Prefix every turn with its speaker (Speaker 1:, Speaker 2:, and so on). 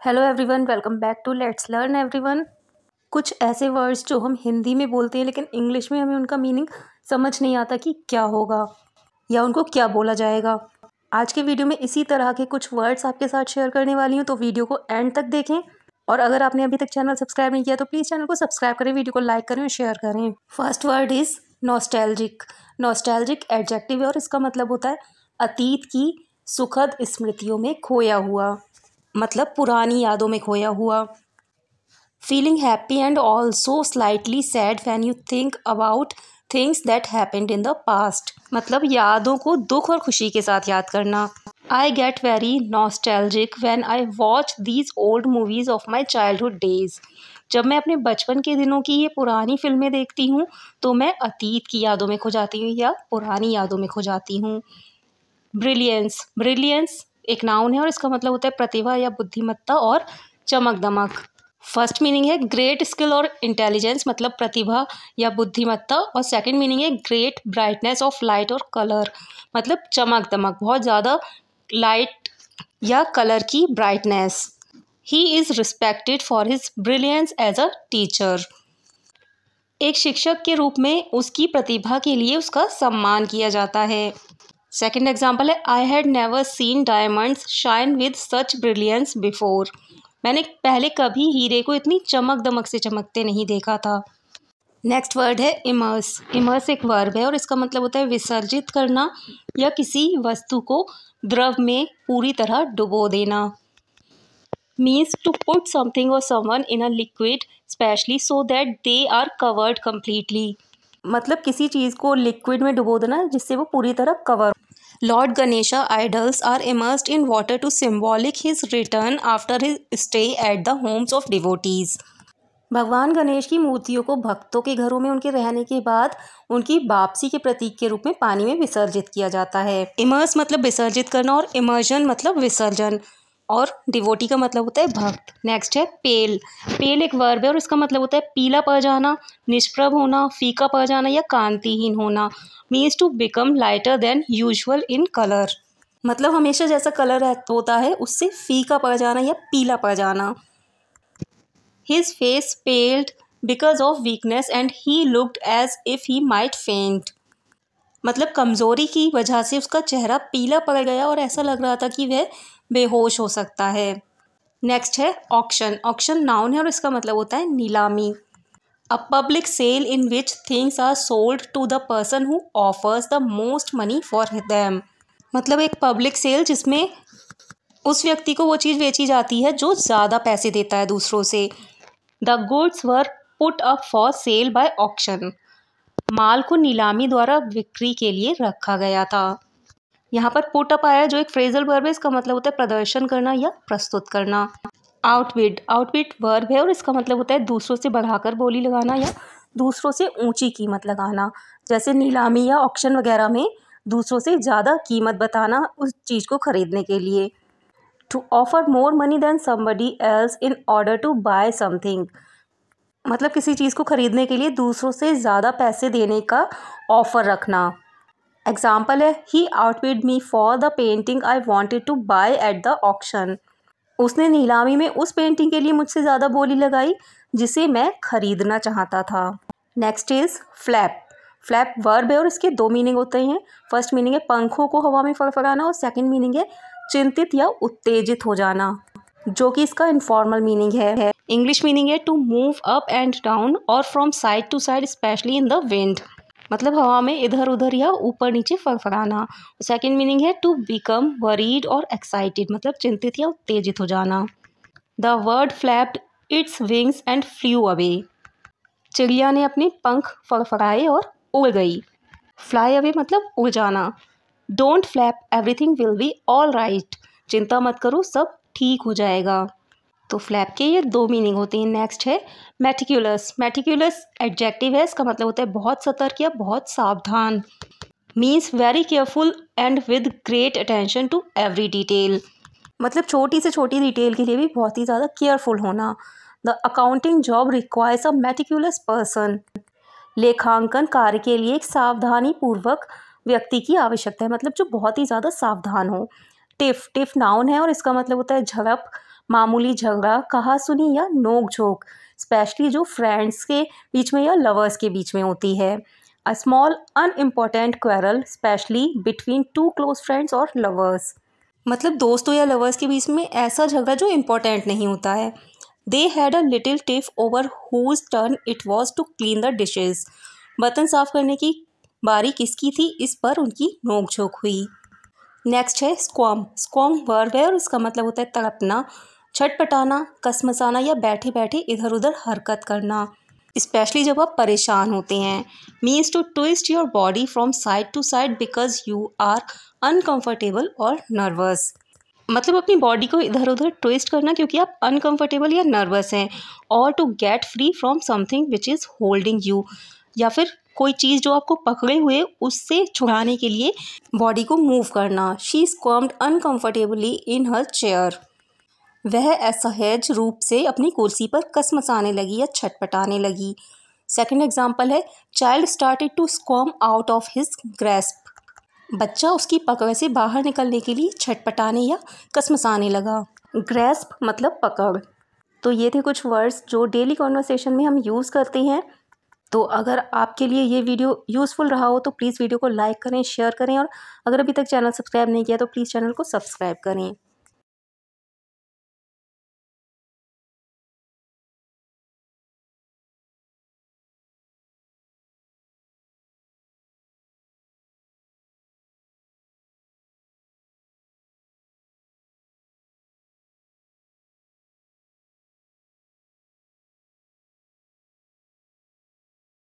Speaker 1: Hello everyone, welcome back to let's learn everyone. कुछ ऐसे words जो हम हिंदी में बोलते हैं लेकिन इंग्लिश में हमें उनका मीनिंग समझ नहीं आता कि क्या होगा या उनको क्या बोला जाएगा। आज के वीडियो में इसी तरह के कुछ वर्ड्स आपके साथ शेयर करने वाली हूँ, तो वीडियो को एंड तक देखें। और अगर आपने अभी तक चैनल सब्सक्राइब नहीं किया तो प्लीज़ चैनल को सब्सक्राइब करें, वीडियो को लाइक करें और शेयर करें। First word is nostalgic. Nostalgic adjective है और इसका मतलब होता है अतीत की सुखद स्मृतियों में खोया हुआ, मतलब पुरानी यादों में खोया हुआ। Feeling happy and also slightly sad when you think about things that happened in the past, मतलब यादों को दुख और खुशी के साथ याद करना। I get very nostalgic when I watch these old movies of my childhood days. जब मैं अपने बचपन के दिनों की ये पुरानी फिल्में देखती हूँ तो मैं अतीत की यादों में खो जाती हूँ या पुरानी यादों में खो जाती हूँ। ब्रिलियंस। ब्रिलियंस एक नाउन है और इसका मतलब होता है प्रतिभा या बुद्धिमत्ता और चमक दमक। फर्स्ट मीनिंग है ग्रेट स्किल और इंटेलिजेंस, मतलब प्रतिभा या बुद्धिमत्ता, और सेकंड मीनिंग है ग्रेट ब्राइटनेस ऑफ लाइट और कलर, मतलब चमक दमक, बहुत ज़्यादा लाइट या कलर की brightness. He is respected for his brilliance as a teacher. एक शिक्षक के रूप में उसकी प्रतिभा के लिए उसका सम्मान किया जाता है। सेकेंड एग्जाम्पल है I had never seen diamonds shine with such brilliance before. मैंने पहले कभी हीरे को इतनी चमक दमक से चमकते नहीं देखा था। नेक्स्ट वर्ड है इमर्स। इमर्स एक वर्ब है और इसका मतलब होता है विसर्जित करना या किसी वस्तु को द्रव में पूरी तरह डुबो देना। Means to put something or someone in a liquid especially so that they are covered completely, मतलब किसी चीज़ को लिक्विड में डुबो देना जिससे वो पूरी तरह cover. Lord Ganesha idols are immersed in water to symbolic his return after his stay at the homes of devotees. भगवान गणेश की मूर्तियों को भक्तों के घरों में उनके रहने के बाद उनकी वापसी के प्रतीक के रूप में पानी में विसर्जित किया जाता है। इमर्स मतलब विसर्जित करना और इमर्जन मतलब विसर्जन, और डिवोटी का मतलब होता है भक्त। नेक्स्ट है पेल। पेल एक वर्ब है और इसका मतलब होता है पीला पड़ जाना, निष्प्रभ होना, फीका पड़ जाना या कांतिहीन होना। Means to become lighter than usual in colour, मतलब हमेशा जैसा कलर होता है उससे फीका पड़ जाना या पीला पड़ जाना। His face paled because of weakness and he looked as if he might faint, मतलब कमज़ोरी की वजह से उसका चेहरा पीला पड़ गया और ऐसा लग रहा था कि वह बेहोश हो सकता है। नेक्स्ट है ऑक्शन। ऑक्शन नाउन है और इसका मतलब होता है नीलामी। A public sale in which things are sold to the person who offers the most money for them, मतलब एक पब्लिक सेल जिसमें उस व्यक्ति को वो चीज़ बेची जाती है जो ज़्यादा पैसे देता है दूसरों से। The goods were put up for sale by auction, माल को नीलामी द्वारा बिक्री के लिए रखा गया था। यहाँ पर पुट अप आया जो एक फ्रेजल वर्ब है, इसका मतलब होता है प्रदर्शन करना या प्रस्तुत करना। आउटबिड। आउटबिड वर्ब है और इसका मतलब होता है दूसरों से बढ़ाकर बोली लगाना या दूसरों से ऊंची कीमत लगाना, जैसे नीलामी या ऑक्शन वगैरह में दूसरों से ज़्यादा कीमत बताना उस चीज़ को खरीदने के लिए। To offer more money than somebody else in order to buy something, मतलब किसी चीज़ को खरीदने के लिए दूसरों से ज़्यादा पैसे देने का ऑफ़र रखना। एग्जाम्पल है he outbid me for the painting I wanted to buy at the auction, उसने नीलामी में उस पेंटिंग के लिए मुझसे ज़्यादा बोली लगाई जिसे मैं खरीदना चाहता था। Next is flap. Flap verb है और इसके दो मीनिंग होते हैं। फर्स्ट मीनिंग है पंखों को हवा में फड़फड़ाना और सेकंड मीनिंग है चिंतित या उत्तेजित हो जाना, जो कि इसका इनफॉर्मल मीनिंग है। इंग्लिश मीनिंग है to move up and down और from side to side specially in the wind, मतलब हवा में इधर उधर या ऊपर नीचे फड़फड़ाना। सेकंड मीनिंग है टू बिकम वरीड और एक्साइटेड, मतलब चिंतित या उत्तेजित हो जाना। The bird flapped its wings and flew away, चिड़िया ने अपने पंख फड़फड़ाए और उड़ गई। फ्लाई अवे मतलब उड़ जाना। Don't flap everything will be all right, चिंता मत करो सब ठीक हो जाएगा। तो फ्लैप के ये दो मीनिंग होते हैं। नेक्स्ट है मेटिकुलस। मेटिकुलस एडजेक्टिव है, इसका मतलब होता है बहुत सतर्क या बहुत सावधान। Means very careful and with great attention to every detail, मतलब छोटी से छोटी डिटेल के लिए भी बहुत ही ज़्यादा केयरफुल होना। The accounting job requires a meticulous person, लेखांकन कार्य के लिए एक सावधानी पूर्वक व्यक्ति की आवश्यकता है, मतलब जो बहुत ही ज़्यादा सावधान हो। टिफ। टिफ नाउन है और इसका मतलब होता है झड़प, मामूली झगड़ा, कहासुनी या नोक झोंक, स्पेशली जो फ्रेंड्स के बीच में या लवर्स के बीच में होती है। A small unimportant quarrel, specially between two close friends और लवर्स, मतलब दोस्तों या लवर्स के बीच में ऐसा झगड़ा जो इम्पोर्टेंट नहीं होता है। They had a little tiff over whose turn it was to clean the dishes, बर्तन साफ करने की बारी किसकी थी, इस पर उनकी नोक-झोंक हुई। नेक्स्ट है स्क्वाम। स्क्वाम वर्ब है और इसका मतलब होता है तड़पना, छटपटाना, कसमसाना या बैठे बैठे इधर उधर हरकत करना, स्पेशली जब आप परेशान होते हैं। Means to twist your body from side to side because you are uncomfortable or nervous, मतलब अपनी बॉडी को इधर उधर ट्विस्ट करना क्योंकि आप अनकंफर्टेबल या नर्वस हैं। और to get free from something which is holding you, या फिर कोई चीज़ जो आपको पकड़े हुए उससे छुड़ाने के लिए बॉडी को मूव करना। She squirmed uncomfortably in her chair, वह असहज रूप से अपनी कुर्सी पर कसमसाने लगी या छटपटाने लगी। सेकंड एग्जाम्पल है child started to squirm out of his grasp, बच्चा उसकी पकड़ से बाहर निकलने के लिए छटपटाने या कसमसाने लगा। ग्रैस्प मतलब पकड़। तो ये थे कुछ वर्ड्स जो डेली कॉन्वर्सेशन में हम यूज़ करते हैं। तो अगर आपके लिए ये वीडियो यूज़फुल रहा हो तो प्लीज़ वीडियो को लाइक करें, शेयर करें, और अगर अभी तक चैनल सब्सक्राइब नहीं किया तो प्लीज़ चैनल को सब्सक्राइब करें।